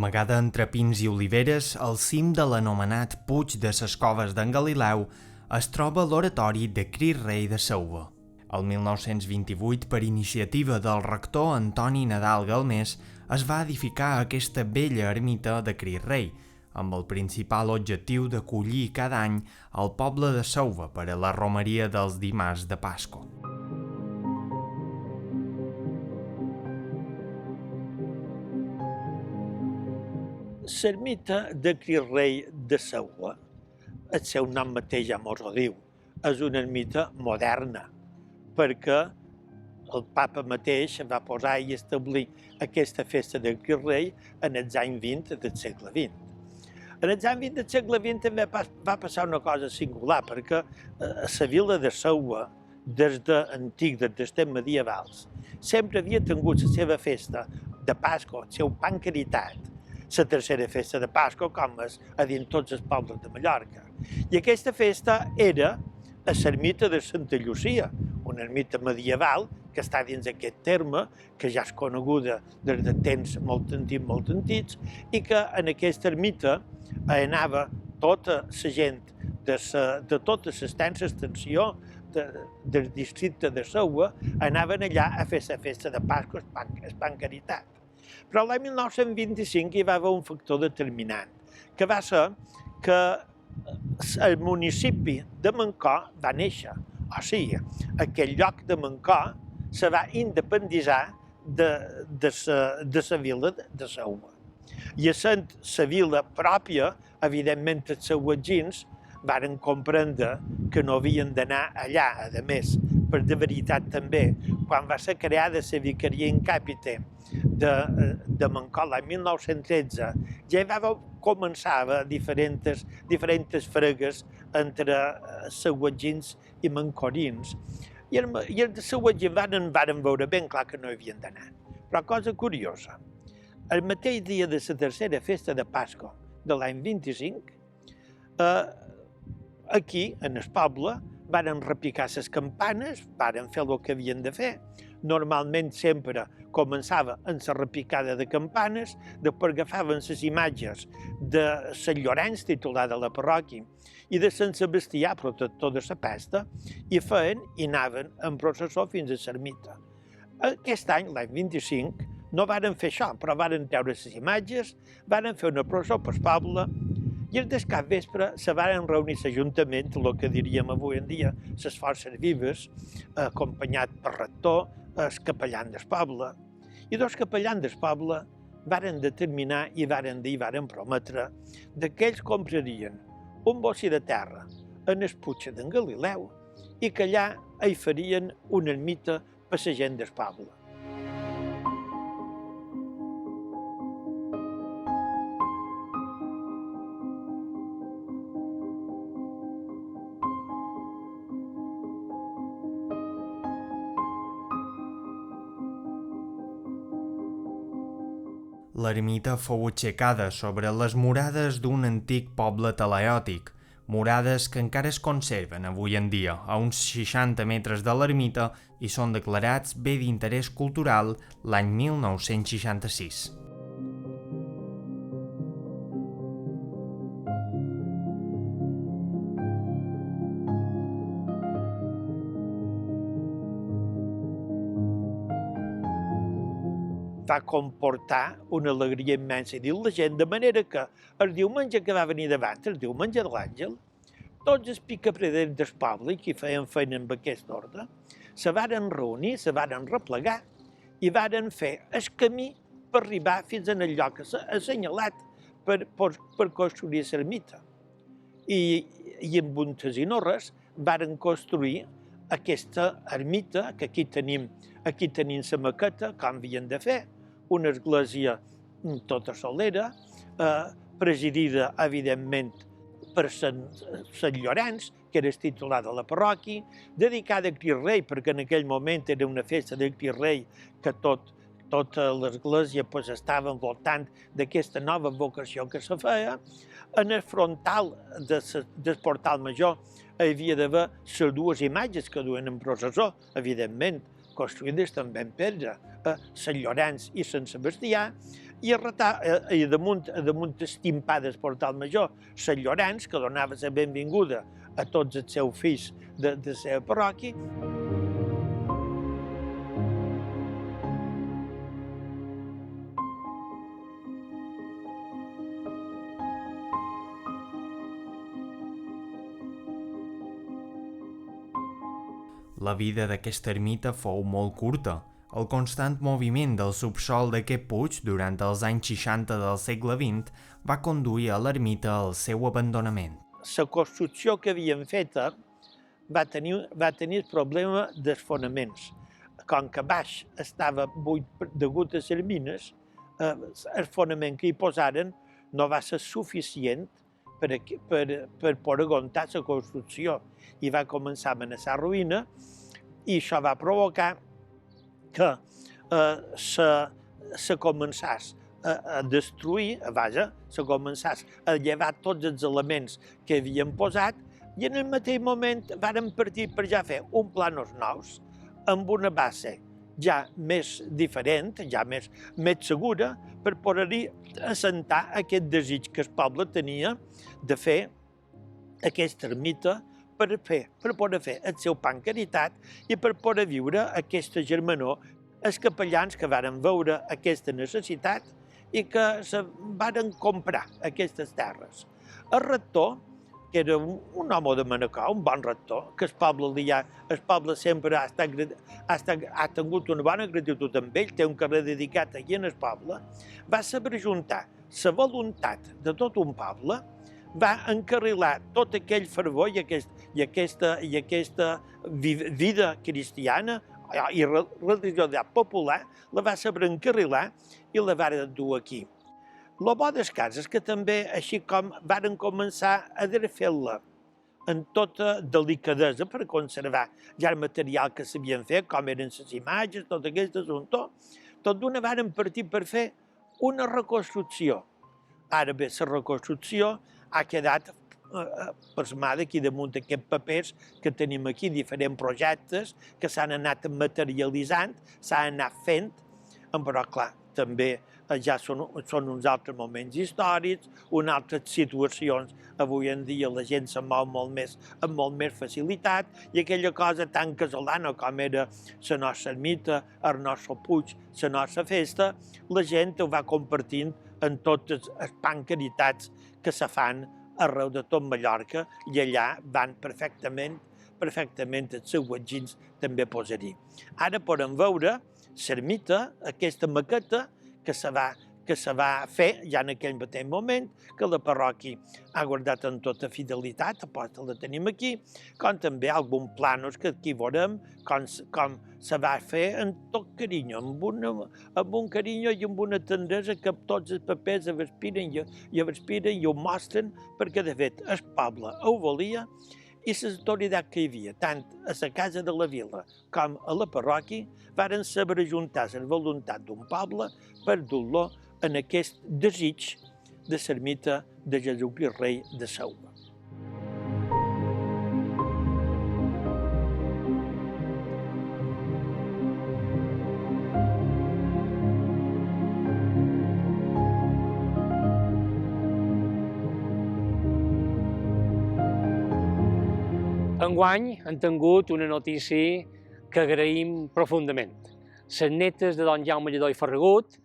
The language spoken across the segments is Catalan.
Amagada entre pins i oliveres, al cim de l'anomenat Puig de ses Coves d'en Galileu, es troba l'oratori de Crist Rei de Sauva. El 1928, per iniciativa del rector Antoni Nadal Galmés, es va edificar aquesta bella ermita de Crist Rei, amb el principal objectiu d'acollir cada any el poble de Sauva per a la romeria dels dimarts de Pasqua. L'ermita de Crist Rei de Sauva, el seu nom mateix ja mos ho diu, és una ermita moderna, perquè el papa mateix va posar i establir aquesta festa de Crist Rei en els anys 20 del segle XX. En els anys 20 del segle XX també va passar una cosa singular, perquè a la vila de Sauva, des d'antic, des dels temps medievals, sempre havia tingut la seva festa de Pasqua, el seu pan caritat, la tercera festa de Pasqua, com és a dins tots els pobles de Mallorca. I aquesta festa era a l'ermita de Santa Llucia, una ermita medieval que està dins aquest terme, que ja és coneguda des de temps molt antics, i que en aquesta ermita anava tota la gent de tota l'extensa extensió del districte de Sauva, anaven allà a fer la festa de Pasqua, el pan caritat. Però l'any 1925 hi va haver un factor determinant, que va ser que el municipi de Mancor va néixer. O sigui, aquell lloc de Mancor se va independitzar de la vila de Sauva. I essent la vila pròpia, evidentment els sauvatgins varen comprendre que no havien d'anar allà. A més, per de veritat també, quan va ser creada la vicaria in capite de Mancor l'any 1913, ja va començar a diferents fregues entre sauvatgins i mancorins. I els sauvatgins varen veure ben clar que no hi havien d'anar. Però cosa curiosa, el mateix dia de la tercera festa de Pasqua de l'any 25, aquí, en el poble, varen repicar les campanes, varen fer el que havien de fer. Normalment sempre començava amb la repicada de campanes, després agafaven les imatges de Sant Llorenç, titular de la parròquia, i de Sant Sebastià, protector de la pesta, i feien i anaven en processó fins a l'ermita. Aquest any, l'any 25, no varen fer això, però varen treure les imatges, varen fer una processó pel poble, i el del capvespre se varen reunir l'Ajuntament, el que diríem avui en dia, les forces vives, acompanyat per rector, el capellà del poble. I dos capellans del poble varen determinar i varen dir i varen prometre que ells comprarien un bocí de terra en el Puig d'en Galileu i que allà hi farien una ermita per la gent del poble. L'ermita fou aixecada sobre les murades d'un antic poble talaiòtic, murades que encara es conserven avui en dia a uns 60 metres de l'ermita i són declarats bé d'interès cultural l'any 1966. Va comportar una alegria immensa dins la gent, de manera que el diumenge que va venir davant, el diumenge de l'Àngel, tots els picapreders del poble, qui feien feina amb aquest ordre, se varen reunir, se varen replegar i varen fer el camí per arribar fins en el lloc assenyalat per construir l'ermita. I amb untes i no res varen construir aquesta ermita, que aquí tenim la maqueta, com havien de fer, una església tota solera, presidida, evidentment, per Sant Llorenç, que era el titular de la parròquia, dedicada a Crist Rei, perquè en aquell moment era una festa de Crist Rei que tota l'església estava envoltant d'aquesta nova vocació que se feia. En el frontal del portal major hi havia d'haver les dues imatges que duen en processó, evidentment, construïdes també en pedra, Sant Llorenç i Sant Sebastià, i damunt el timpà del portal major, Sant Llorenç, que donava la benvinguda a tots els seus fills de la seva parròquia. La vida d'aquesta ermita fou molt curta. El constant moviment del subsòl d'aquest puig durant els anys 60 del segle XX va conduir a l'ermita al seu abandonament. La construcció que havien feta va tenir el problema dels fonaments. Com que baix estava buit degut a les mines, el fonament que hi posaren no va ser suficient per poder aguantar la construcció i va començar a amenaçar ruïna, i això va provocar que se començés a destruir, se començés a llevar tots els elements que havien posat, i en el mateix moment varen partir per ja fer un plànols nous amb una base ja més diferent, ja més segura, per poder-hi assentar aquest desig que el poble tenia de fer aquesta ermita per poder fer el seu pa en caritat i per poder viure aquesta germanor. Els capellans que varen veure aquesta necessitat i que se varen comprar aquestes terres. El rector, que era un home de Manacor, un bon rector, que el poble sempre ha tingut una bona gratitud amb ell, té un carrer dedicat allà en el poble, va saber juntar la voluntat de tot un poble, va encarrilar tot aquell fervor i aquesta vida cristiana i religiositat popular, la va saber encarrilar i la va dur aquí. El bo del cas és que també, així com varen començar a fer-la en tota delicadesa per conservar ja el material que s'havien fet, com eren les imatges, tot aquest assumpte, tot d'una varen partir per fer una reconstrucció. Ara bé, la reconstrucció ha quedat plasmada aquí damunt d'aquests papers que tenim aquí, diferents projectes que s'han anat materialitzant, s'han anat fent, però clar, també ja són uns altres moments històrics, unes altres situacions. Avui en dia la gent se mou amb molt més facilitat i aquella cosa tan casolana com era la nostra ermita, el nostre puig, la nostra festa, la gent ho va compartint en totes les pancaritats que se fan arreu de tot Mallorca i allà van perfectament els seus guatgins també posar-hi. Ara podem veure l'ermita, aquesta maqueta que se va fer ja en aquell mateix moment, que la parròquia ha guardat amb tota fidelitat, aposta la tenim aquí, com també alguns plànols que aquí veurem com se va fer amb tot carinyo, amb un carinyo i amb una tendresa que tots els papers respiren i ho mostren, perquè de fet el poble ho volia i l'autoritat que hi havia, tant a la Casa de la Vila com a la parròquia, varen saber ajuntar la voluntat d'un poble per dur-lo en aquest desig de l'ermita de Jesucrist Rei de Selva. Enguany han tingut una notícia que agraïm profundament. Les netes de don Jaume Lledó i Ferragut,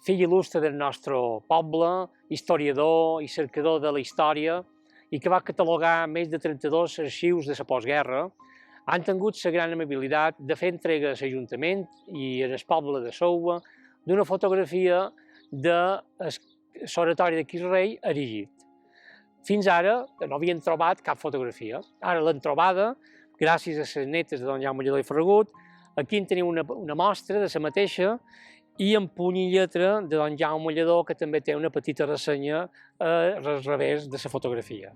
fill il·lustre del nostre poble, historiador i cercador de la història, i que va catalogar més de 32 arxius de la postguerra, han tingut la gran amabilitat de fer entrega a l'Ajuntament i al poble de Selva d'una fotografia del l'oratori de Crist Rei erigit. Fins ara no havien trobat cap fotografia. Ara l'han trobada, gràcies a les netes de don Jaume Lledó i Ferragut. Aquí en teniu una mostra de la mateixa i en puny i lletra de don Jaume Lledó, que també té una petita ressenya al revés de la fotografia.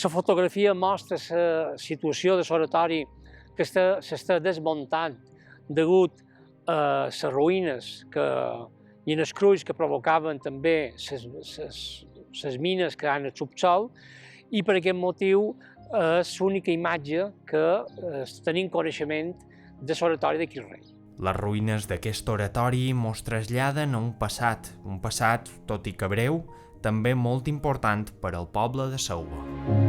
La fotografia mostra la situació de l'oratori que s'està desmuntant degut a les ruïnes i els crulls que provocaven també les mines que han al subsòl, i per aquest motiu és l'única imatge que tenim coneixement de l'oratori de Crist Rei. Les ruïnes d'aquest oratori mos traslladen a un passat, tot i que breu, també molt important per al poble de Selva.